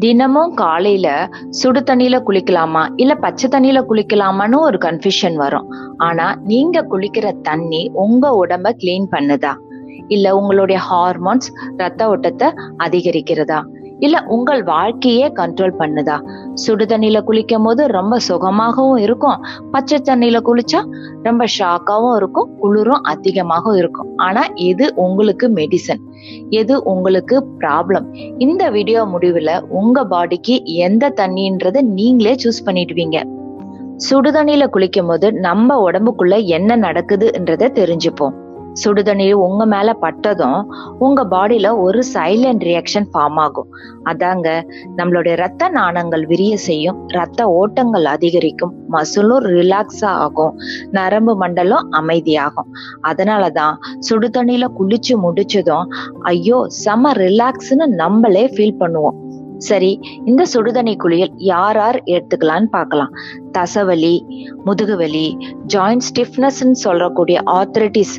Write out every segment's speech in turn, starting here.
தினமும் காலையில சுடு தண்ணியில குளிக்கலாமா இல்ல பச்சை தண்ணியில குளிக்கலாமான்னு ஒரு கன்ஃபியூஷன் வரும். ஆனா நீங்க குளிக்கிற தண்ணி உங்க உடம்ப கிளீன் பண்ணுதா? இல்ல உங்களுடைய ஹார்மோன்ஸ் ரத்த ஓட்டத்தை அதிகரிக்கிறதா? இல்ல உங்கள் வாழ்க்கையே கண்ட்ரோல் பண்ணுதா? சுடு தண்ணியில குளிக்கும் போது ரொம்ப சுகமாகவும் இருக்கும். பச்சை தண்ணியில குளிச்சா ரொம்ப ஷாக்காவும் இருக்கும். குளிரும் அதிகமாகவும் இருக்கும். ஆனா எது உங்களுக்கு மெடிசன்? எது உங்களுக்கு ப்ராப்ளம்? இந்த வீடியோ முடிவுல உங்க பாடிக்கு எந்த தண்ணின்றத நீங்களே சூஸ் பண்ணிடுவீங்க. சுடுதண்ணியில குளிக்கும் போது நம்ம உடம்புக்குள்ள என்ன நடக்குதுன்றத தெரிஞ்சுப்போம். சுடுதண்ணீர் உங்க மேல பட்டதும் உங்க பாடியில ஒரு சைலண்ட் ரியாக்ஷன் ஃபார்ம் ஆகும். அதாங்க நம்மளுடைய ரத்த நாணங்கள் விரிய செய்யும், ரத்த ஓட்டங்கள் அதிகரிக்கும், மசிலும் ரிலாக்ஸா ஆகும், நரம்பு மண்டலம் அமைதியாகும். அதனாலதான் சுடுதண்ணியில குளிச்சு முடிச்சதும் ஐயோ செம ரிலாக்ஸ்னு நம்மளே ஃபீல் பண்ணுவோம். சரி, இந்த சுடுதண்ணி குளியல் யார் யார் எடுத்துக்கலான்னு பார்க்கலாம். தசவலி, முதுகுவலி, ஜாயிண்ட் ஸ்டிஃப்னஸ்ன்னு சொல்லக்கூடிய ஆர்த்ரைட்டிஸ்,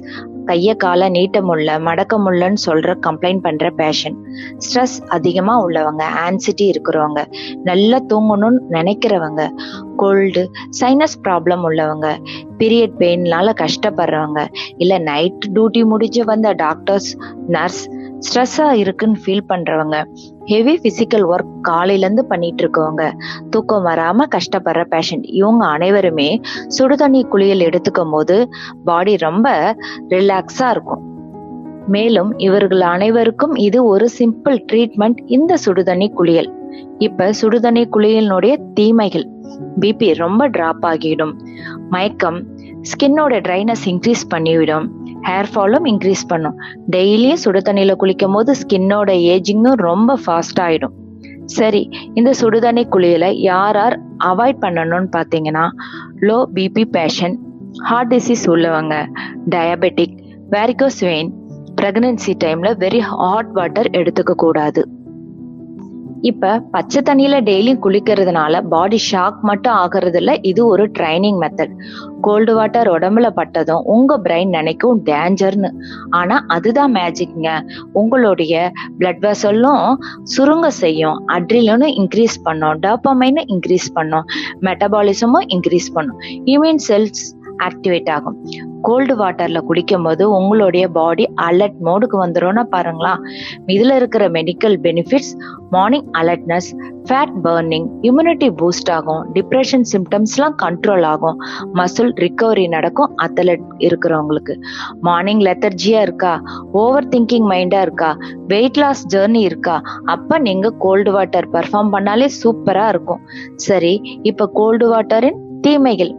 கைய கால நீட்ட முடியல மடக்க முடியலன்னு சொல்ற கம்ப்ளைண்ட் பண்ற பேஷண்ட், ஸ்ட்ரெஸ் அதிகமா உள்ளவங்க, ஆன்சிட்டி இருக்கிறவங்க, நல்லா தூங்கணும்னு நினைக்கிறவங்க, கோல்டு சைனஸ் ப்ராப்ளம் உள்ளவங்க, பீரியட் பெயின்னால கஷ்டப்படுறவங்க, இல்ல நைட் டியூட்டி முடிஞ்சு வந்த டாக்டர்ஸ், நர்ஸ், ஸ்ட்ரெஸ்ஸா இருக்குன்னு ஃபீல் பண்றவங்க, ஹெவி பிசிக்கல் ஒர்க் காலையில இருந்து பண்ணிட்டு இருக்கவங்க, தூக்கம் வராம கஷ்டப்படுற பேஷண்ட், இவங்க அனைவருமே சுடுதண்ணி குளியல் எடுத்துக்கும் போது பாடி ரொம்ப ரிலாக்ஸா இருக்கும். மேலும் இவர்கள் அனைவருக்கும் இது ஒரு சிம்பிள் ட்ரீட்மெண்ட், இந்த சுடுதண்ணி குளியல். இப்ப சுடுதண்ணி குளியலினுடைய தீமைகள்: பிபி ரொம்ப டிராப் ஆகிடும், மயக்கம், ஸ்கின்னோட ட்ரைனஸ் இன்க்ரீஸ் பண்ணிவிடும், ஹேர் ஃபாலும் இன்க்ரீஸ் பண்ணும். டெய்லியும் சுடு தண்ணியில குளிக்கும் போது ஸ்கின்னோட ஏஜிங்கும் ரொம்ப ஃபாஸ்ட் ஆயிடும். சரி, இந்த சுடுதண்ணி குளியலை யார் யார் அவாய்ட் பண்ணணும்னு பார்த்தீங்கன்னா, low BP patient, heart disease உள்ளவங்க, டயபெட்டிக், வேரிகோஸ் வெயின், பிரெக்னன்சி டைம்ல வெரி ஹாட் வாட்டர் எடுத்துக்க கூடாது. இப்ப பச்சை தண்ணியில டெய்லி குளிக்கிறதுனால பாடி ஷாக் மட்டும் ஆகிறது இல்ல, இது ஒரு ட்ரைனிங் மெத்தட். கோல்டு வாட்டர் உடம்புல பட்டதும் உங்க பிரெயின் நினைக்கும் டேஞ்சர்னு. ஆனா அதுதான் மேஜிக்ங்க. உங்களுடைய பிளட் வெசலும் சுருங்க செய்யும், அட்ரினலினும் இன்க்ரீஸ் பண்ணும், டோபமைனும் இன்க்ரீஸ் பண்ணும், மெட்டபாலிசமும் இன்க்ரீஸ் பண்ணும், இம்யூன் செல்ஸ் ஆக்டிவேட் ஆகும். கோல்டு வாட்டர்ல குடிக்கும் போது உங்களுடைய பாடி அலர்ட் மோடுக்கு வந்துரும்னா பாருங்களா. இதுல இருக்கிற medical benefits: morning alertness, fat burning, immunity boost ஆகும், டிப்ரெஷன் சிம்டம்ஸ்லாம் கண்ட்ரோல் ஆகும், மசில் ரிகவரி நடக்கும். அத்லெட் இருக்கிறவங்களுக்கு மார்னிங் லெத்தர்ஜியா இருக்கா, ஓவர் திங்கிங் மைண்டா இருக்கா, வெயிட் லாஸ் ஜெர்னி இருக்கா, அப்ப நீங்க கோல்டு வாட்டர் பெர்ஃபார்ம் பண்ணாலே சூப்பரா இருக்கும். சரி, இப்ப கோல்டு வாட்டரின் தீமைகள்: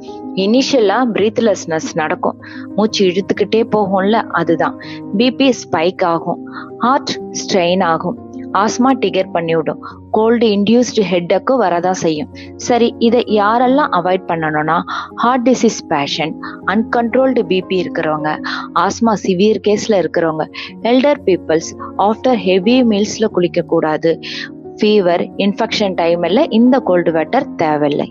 இனிஷியலா பிரீத்லெஸ்னஸ் நடக்கும், மூச்சு இழுத்துக்கிட்டே போகும்ல, அதுதான். பிபி ஸ்பைக் ஆகும், ஹார்ட் ஸ்ட்ரெயின் ஆகும், ஆஸ்மா டிகர் பண்ணிவிடும், கோல்டு இன்டியூஸ்டு ஹெட்டக்கு வரதான் செய்யும். சரி, இதை யாரெல்லாம் அவாய்ட் பண்ணணும்னா, heart disease patient, uncontrolled BP இருக்கிறவங்க, ஆஸ்மா சிவியர் கேஸ்ல இருக்கிறவங்க, எல்டர் பீப்புள்ஸ், ஆஃப்டர் ஹெவி மீல்ஸ்ல குளிக்க கூடாது, ஃபீவர், இன்ஃபெக்ஷன் டைம்ல இந்த கோல்டு வாட்டர் தேவையில்லை.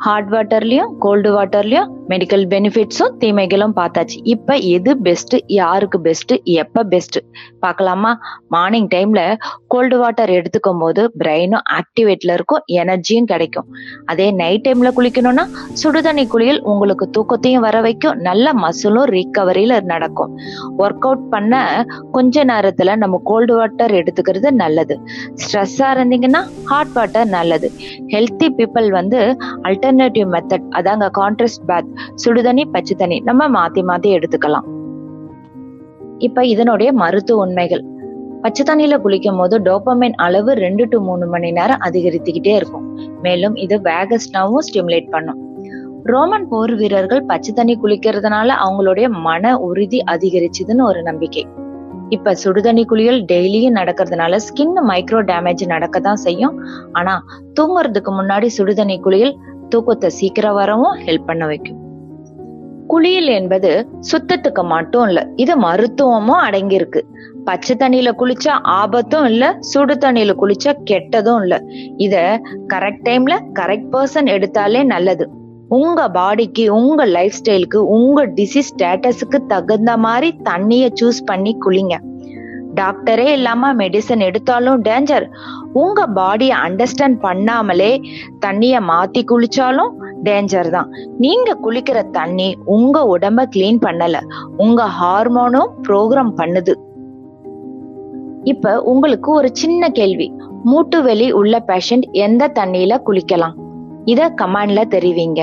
ஹாட் வாட்டர்லயும் கோல்டு வாட்டர்லயும் மெடிக்கல் பெனிஃபிட்ஸும் தீமைகளும் பார்த்தாச்சு. இப்ப எது பெஸ்ட், யாருக்கு பெஸ்ட், எப்ப பெஸ்ட் பார்க்கலாமா? மார்னிங் டைம்ல கோல்டு வாட்டர் எடுத்துக்கும் போது பிரெயினும் ஆக்டிவேட்ல இருக்கும், எனர்ஜியும் கிடைக்கும். அதே நைட் டைம்ல குளிக்கணும்னா சுடுதண்ணி குளியல் உங்களுக்கு தூக்கத்தையும் வர வைக்கும், நல்ல மசிலும் ரிகவரியில நடக்கும். ஒர்க் அவுட் பண்ண கொஞ்ச நேரத்துல நம்ம கோல்டு வாட்டர் எடுத்துக்கிறது நல்லது. ஸ்ட்ரெஸ்ஸா இருந்தீங்கன்னா ஹாட் வாட்டர் நல்லது. ஹெல்த்தி பீப்புள் அல்டர்னேட்டிவ் மெத்தட், அதாங்க கான்ட்ராஸ்ட் பாத், சுடுதண்ணி பச்சை தண்ணி நம்ம மாத்தி மாத்தி எடுத்துக்கலாம். இப்ப இதனுடைய மருத்துவ உண்மைகள்: பச்சை தண்ணியில குளிக்கும் போது டோபமைன் அளவு 2 to 3 மணி நேரம் அதிகரித்துக்கிட்டே இருக்கும். மேலும் இது வேகஸ் நர்வும் ஸ்டிமுலேட் பண்ணும். ரோமன் போர் வீரர்கள் பச்சை தண்ணி குளிக்கிறதுனால அவங்களுடைய மன உறுதி அதிகரிச்சதுன்னு ஒரு நம்பிக்கை. இப்ப சுடுதண்ணி குளியல் டெய்லியும் நடக்கிறதுனால ஸ்கின் மைக்ரோ டேமேஜ் நடக்கத்தான் செய்யும். ஆனா தூங்குறதுக்கு முன்னாடி சுடுதண்ணி குளியல் தூக்கத்தை சீக்கிரம் வரவும் ஹெல்ப் பண்ண வைக்கும். குளியல் என்பது சுத்தத்துக்கு மட்டும் இல்ல, இது மருத்துவமும் அடங்கி இருக்கு. பச்சை தண்ணியில குளிச்சா ஆபத்தும் இல்ல, சுடு தண்ணியில குளிச்சா கெட்டதும் இல்ல. இத கரெக்ட் டைம்ல கரெக்ட் பர்சன் எடுத்தாலே நல்லது. உங்க பாடிக்கு, உங்க லைஃப் ஸ்டைலுக்கு, உங்க டிசீஸ் ஸ்டேட்டஸுக்கு தகுந்த மாதிரி தண்ணிய சூஸ் பண்ணி குளிங்க. டாக்டரே இல்லாம மெடிசன் எடுத்தாலும் டேஞ்சர். உங்க பாடியை அண்டர்ஸ்டாண்ட் பண்ணாமலே தண்ணிய மாத்தி குளிச்சாலும் டேஞ்சர் தான். நீங்க குளிக்கிற தண்ணி உங்க உடம்ப கிளீன் பண்ணல, உங்க ஹார்மோனும் ப்ரோக்ராம் பண்ணுது. இப்ப உங்களுக்கு ஒரு சின்ன கேள்வி, மூட்டு வலி உள்ள பேஷண்ட் எந்த தண்ணியில குளிக்கலாம்? இத கமெண்ட்ல தெரிவிங்க.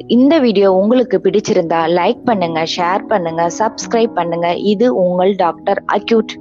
இந்த வீடியோ உங்களுக்கு பிடிச்சிருந்தா லைக் பண்ணுங்க, ஷேர் பண்ணுங்க, சப்ஸ்கிரைப் பண்ணுங்க. இது உங்கள் டாக்டர் அக்யூட்.